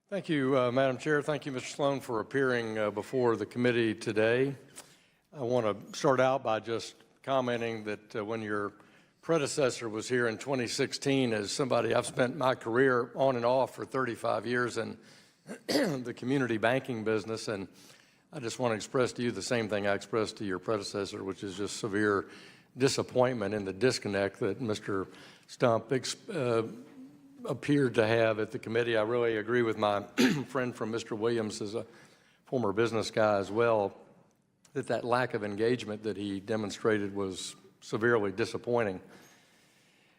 Thank you, Madam Chair. Thank you, Mr. Sloan, for appearing before the committee today. I want to start out by just commenting that when your predecessor was here in 2016, as somebody I've spent my career on and off for 35 years in the community banking business, and I just want to express to you the same thing I expressed to your predecessor, which is just severe disappointment in the disconnect that Mr. Stump appeared to have at the committee. I really agree with my friend from Mr. Williams, as a former business guy as well, that lack of engagement that he demonstrated was severely disappointing.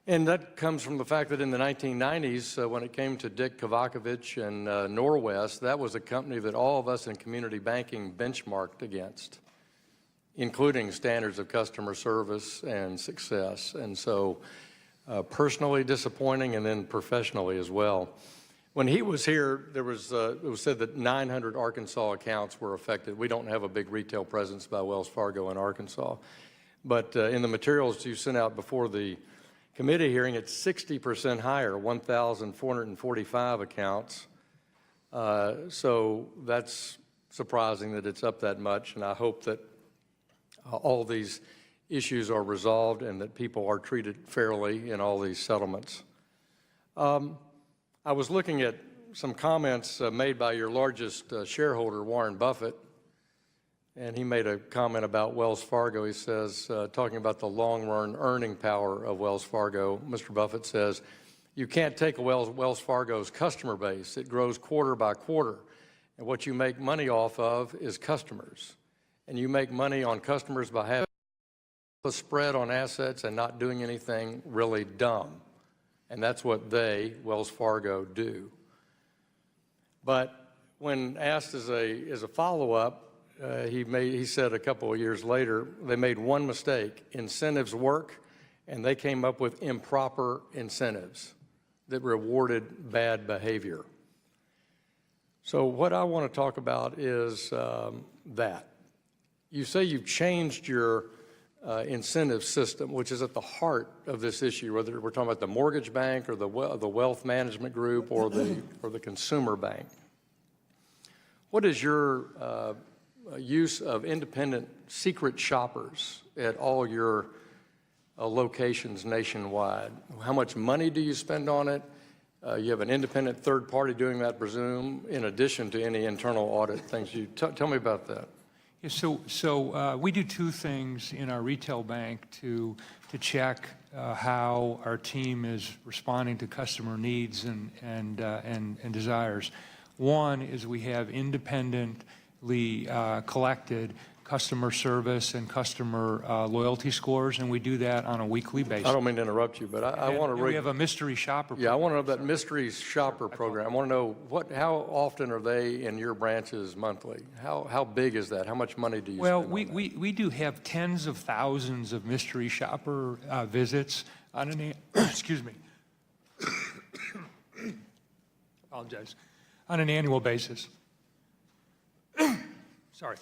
And that comes from the fact that in the 1990s, when it came to Dick Kovacevic and Norwest, that was a company that all of us in community banking benchmarked against, including standards of customer service and success. And so personally disappointing, and then professionally as well. When he was here, it was said that 900 Arkansas accounts were affected. We don't have a big retail presence by Wells Fargo in Arkansas. But in the materials you sent out before the committee hearing, it's 60% higher, 1,445 accounts. So that's surprising that it's up that much, and I hope that all these issues are resolved and that people are treated fairly in all these settlements. I was looking at some comments made by your largest shareholder, Warren Buffett, and he made a comment about Wells Fargo. He says, talking about the long-run earning power of Wells Fargo, Mr. Buffett says, "You can't take Wells Fargo's customer base. It grows quarter by quarter, and what you make money off of is customers. And you make money on customers by having a spread on assets and not doing anything really dumb. And that's what they, Wells Fargo, do." But when asked as a follow-up, he said a couple of years later, they made one mistake. Incentives work, and they came up with improper incentives that rewarded bad behavior. So what I want to talk about is that. You say you've changed your incentive system, which is at the heart of this issue, whether we're talking about the mortgage bank or the wealth management group or the consumer bank. What is your use of independent secret shoppers at all your locations nationwide? How much money do you spend on it? You have an independent third party doing that, presume, in addition to any internal audit things. Tell me about that. Yeah, so we do two things in our retail bank to check how our team is responding to customer needs and desires. One is we have independently collected customer service and customer loyalty scores, and we do that on a weekly basis. I don't mean to interrupt you, but I want to. We have a mystery shopper program. Yeah, I want to know that mystery shopper program. I want to know how often are they in your branches monthly? How big is that? How much money do you spend on that? We do have tens of thousands of mystery shopper visits on an excuse me. Apologize. On an annual basis. Sorry.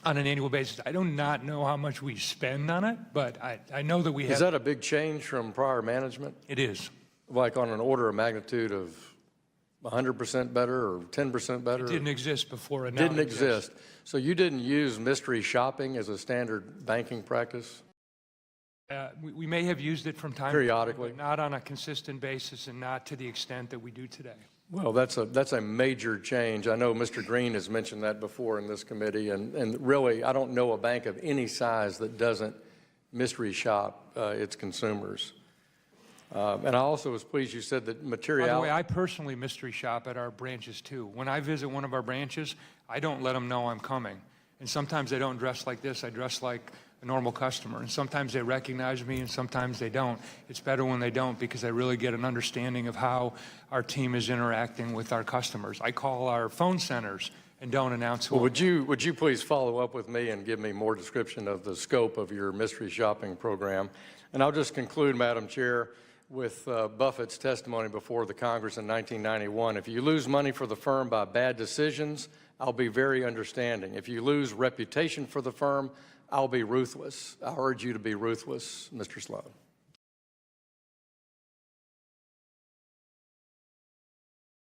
On an annual basis. I do not know how much we spend on it, but I know that we have. Is that a big change from prior management? It is. Like on an order of magnitude of 100% better or 10% better? It didn't exist before. And didn't exist. So you didn't use mystery shopping as a standard banking practice? We may have used it from time periodically, to time, but not on a consistent basis and not to the extent that we do today. Well, that's a major change. I know Mr. Green has mentioned that before in this committee, and really, I don't know a bank of any size that doesn't mystery shop its consumers. And I also was pleased you said that materiality. By the way, I personally mystery shop at our branches too. When I visit one of our branches, I don't let them know I'm coming. And sometimes they don't dress like this. I dress like a normal customer. And sometimes they recognize me and sometimes they don't. It's better when they don't, because I really get an understanding of how our team is interacting with our customers. I call our phone centers and don't announce who. Well, would you please follow up with me and give me more description of the scope of your mystery shopping program? And I'll just conclude, Madam Chair, with Buffett's testimony before the Congress in 1991. If you lose money for the firm by bad decisions, I'll be very understanding. If you lose reputation for the firm, I'll be ruthless. I urge you to be ruthless, Mr. Sloan.